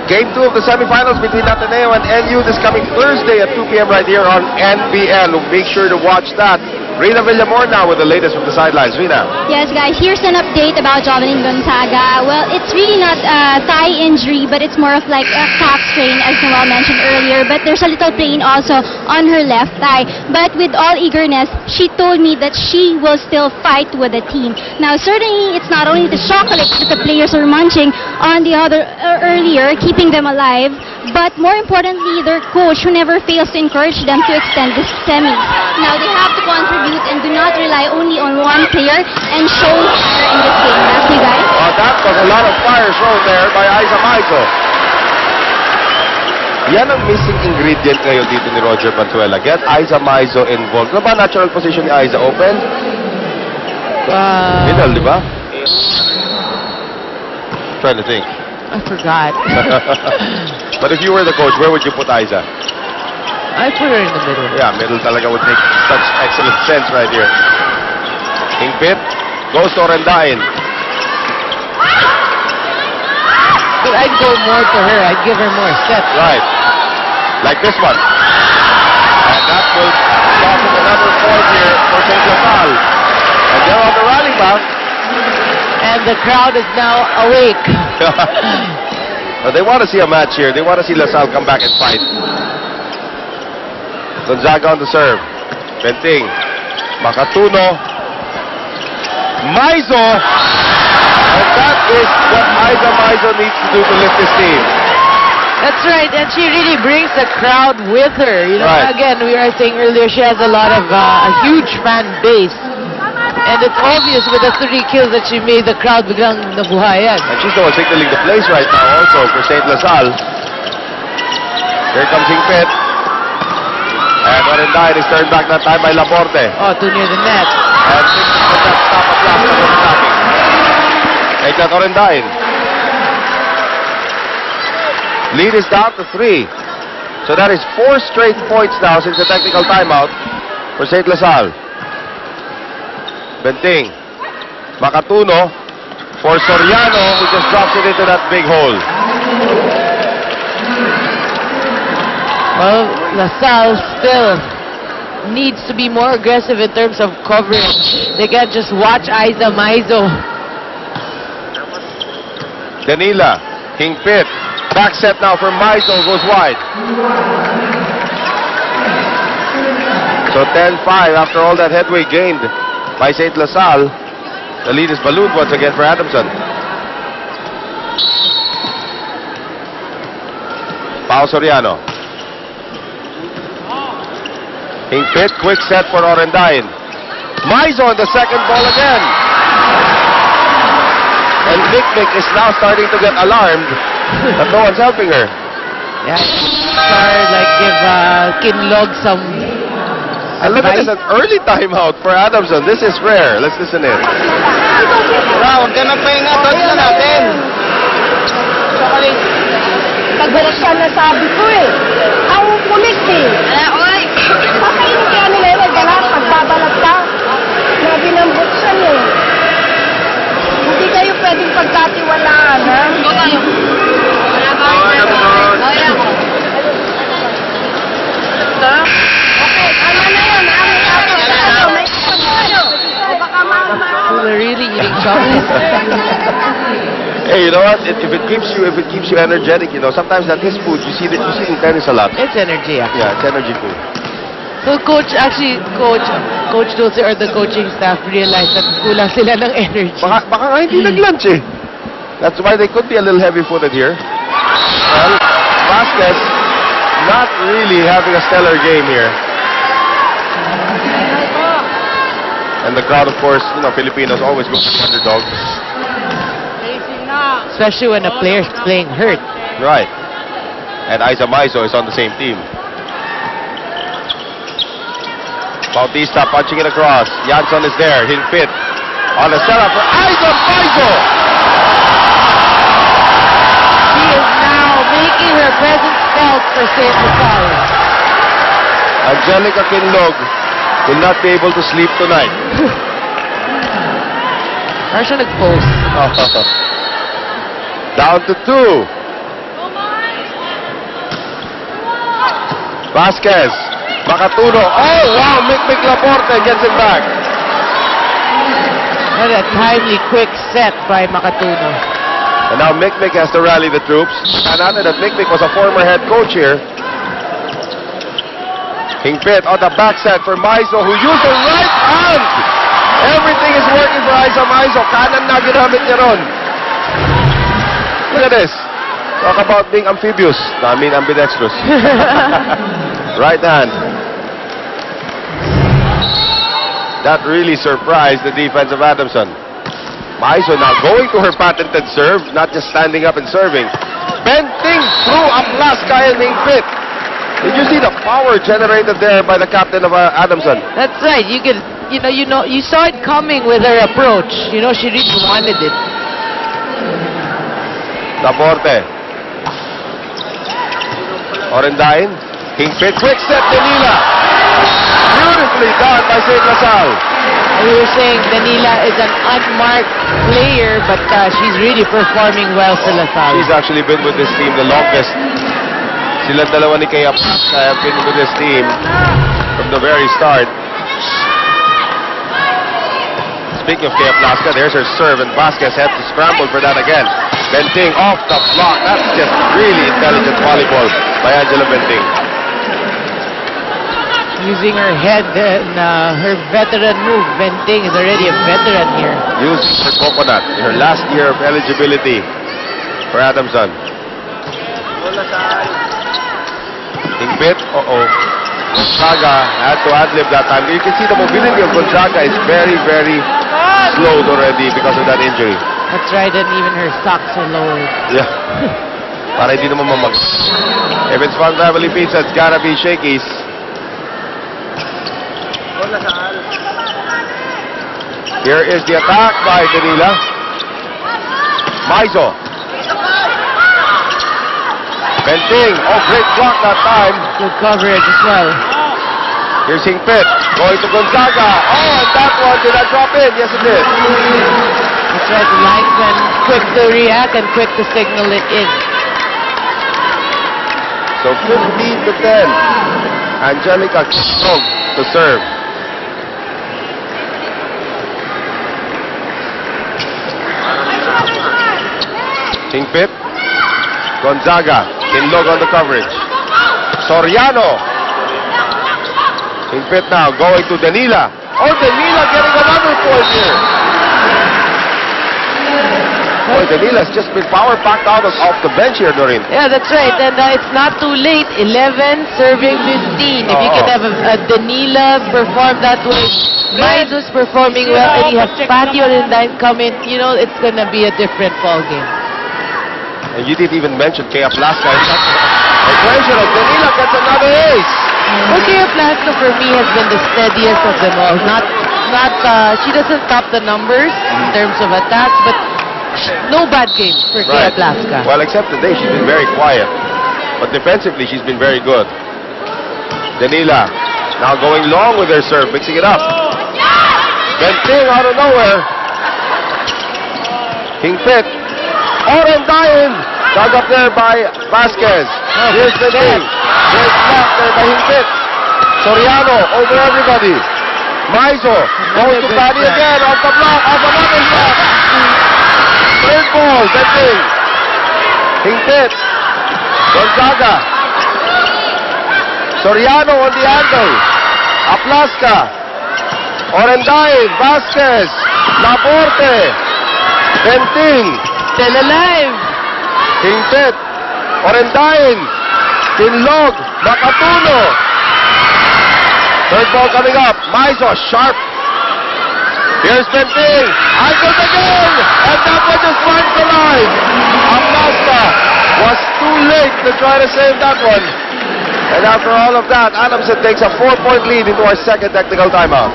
Game 2 of the semifinals between Ateneo and NU this coming Thursday at 2 p.m. right here on NBN. Make sure to watch that. Rina Villamor now with the latest from the sidelines. Rina. Yes, guys, here's an update about Jovelyn Gonzaga. Well, it's really not a thigh injury, but it's more of like a calf strain, as Noel mentioned earlier. But there's a little pain also on her left thigh. But with all eagerness, she told me that she will still fight with the team. Now, certainly, it's not only the chocolates that the players are munching on the other earlier, keeping them alive, but more importantly, their coach, who never fails to encourage them to extend the semis. Now, they have to contribute and do not rely only on one player and show fire in this game. That's you guys. That was a lot of fire shown there by Aiza Maizo. Yan ang missing ingredient ngayon dito ni Roger Mantuela. Get Aiza Maizo involved. Ano ba natural position ni Aiza? Open? Middle, di ba? Trying to think. I forgot. But if you were the coach, where would you put Aiza? I put her in the middle. Yeah, middle talaga would make such excellent sense right here. Ingpit goes to Orendain. But I'd go more to her. I'd give her more steps. Right. Like this one. And that will stop with another point here for St. Lasal. And they're on the rally back. And the crowd is now awake. Well, they want to see a match here. They want to see Lasal come back and fight. Gonzaga on the serve. Benting. Makatuno. Maizo. And that is what Aiza Maizo needs to do to lift this team. That's right, and she really brings the crowd with her. You know, right. Again, we were saying earlier, she has a lot of a huge fan base. And it's obvious with the 3 kills that she made, the crowd biglang nabuhayan. And she's the one signaling the plays right now also for St. Lasal. Here comes Ingpit. And Orendain is turned back that time by Laporte. Oh, too near the net. And 6 stop at last of attacking. Take that Orendain. Lead is down to 3. So that is 4 straight points now since the technical timeout for St. Lasal. Benting. Makatuno for Soriano, who just drops it into that big hole. Well, LaSalle still needs to be more aggressive in terms of coverage. They can't just watch Aiza Maizo. Danila, Ingpit. Back set now for Maizo, goes wide. So 10-5 after all that headway gained by St. Lasal. The lead is ballooned once again for Adamson. Pao Soriano. Ingpit, quick set for Orendain. Maizo on the second ball again. And Vic is now starting to get alarmed that no one's helping her. Yeah, sorry, like give Kinlog some And look at this, an early timeout for Adamson. This is rare. Let's listen in. Huwag ka nagpahinga, touch na natin. Pagbalas siya na sabi ko eh. Ang kulit eh. Oy! Pakainin kaya nila yun. Galat, pagbabalat ka. Nabinambot siya eh. Hindi kayo pwedeng pagkatiwalaan, ha? Okay, tama na yun. May o baka They're really eating chocolates. Hey, you know what? If it keeps you energetic, you know, sometimes that is food. You see in tennis a lot. It's energy, actually. Yeah, it's energy food. So Coach Dulce or the coaching staff realized that kulang sila ng energy. Baka nga hindi nag-lunch eh. That's why they could be a little heavy-footed here. Well, Vasquez not really having a stellar game here. And the crowd, of course, you know, Filipinos always go for the underdog. Especially when a player's playing hurt. Right. And Aiza Maizo is on the same team. Bautista punching it across. Jansson is there. Ingpit on the setup for Aiza Maizo. She is now making her presence felt for St. Lasal. Angelica Kinlog will not be able to sleep tonight. Or siya nag-post. Down to 2. Vasquez. Makatuno. Oh, wow. Mikmik Laporte gets it back. What a timely, quick set by Makatuno. And now Mikmik has to rally the troops. And after that, Mikmik was a former head coach here. Hingpit on the back set for Maizo, who used the right hand. Everything is working for Aiza Maizo. Kanan na ginamit niya ron. Look at this. Talk about being amphibious. I mean ambidextrous. Right hand. That really surprised the defense of Adamson. Maizo now going to her patented serve, not just standing up and serving. Benting through Aplaska and Hingpit. Did you see the power generated there by the captain of Adamson? That's right. You saw it coming with her approach. You know, she really wanted it. Laporte. Orendain. Hingpit. Quick set, Danila. Beautifully done by St. Lasal. We were saying Danila is an unmarked player, but she's really performing well for Lasal. She's actually been with this team the longest. Sila dalawa ni Kaya have been with this team from the very start. Speaking of Kaya Plaska, there's her serve, and Vasquez had to scramble for that again. Benting off the block. That's just really intelligent volleyball by Angela Benting. Using her head and her veteran move. Benting is already a veteran here. Using her coconut, her last year of eligibility for Adamson. Hingpit, Gonzaga had to ad-lib that time. You can see the mobility of Gonzaga is very, very slowed already because of that injury. That's right, and even her socks are lowered. Yeah. Para hindi naman mamag. If it's Fun Family Pizza, it's gotta be Shakey's. Here is the attack by Danila. Maizo. Benting. Oh, great block that time. Good coverage as well. Here's Hingpit. Going to Gonzaga. Oh, and that one did not drop in. Yes, it did. That's right. The linesman quick to react and quick to signal it in. So 15 to 10. Angelica Strong to serve. Hingpit. Gonzaga. Kinlog on the coverage. Soriano. Hingpit now going to Danila. Oh, Danila getting another point here. Boy, Danila's just been power packed out off the bench here, Doreen. Yeah, that's right. And it's not too late. 11 serving 15. If you can have a Danila perform that way, Maizo's performing well, and you have Patio and Dine come in, you know, it's going to be a different ball game. And you didn't even mention Kaya Plaska. Danila gets another ace. Well, Kaya Plaska for me has been the steadiest of them all. She doesn't top the numbers in terms of attacks, but no bad games for Kaya Plaska. Well, except today, she's been very quiet. But defensively, she's been very good. Danila now going long with her serve, mixing it up. Benting out of nowhere. Hingpit. Orendain. Dug up there by Vasquez. Here's Benting. Great block there by Hingpit. Soriano over everybody. Maizo goes to Patty again off the block. Off another block. Third ball, Benting. Hingpit. Gonzaga. Soriano on the angle. Aplaska. Orendain. Vasquez. Laporte. Benting. Still alive. Hingpit. Orendain. Kinlog. Makatuno. Third ball coming up. Maizo. Sharp. Here's Benting. Angles again. And that one just finds the line. Aplaska was too late to try to save that one. And after all of that, Adamson takes a 4-point lead into our second technical timeout.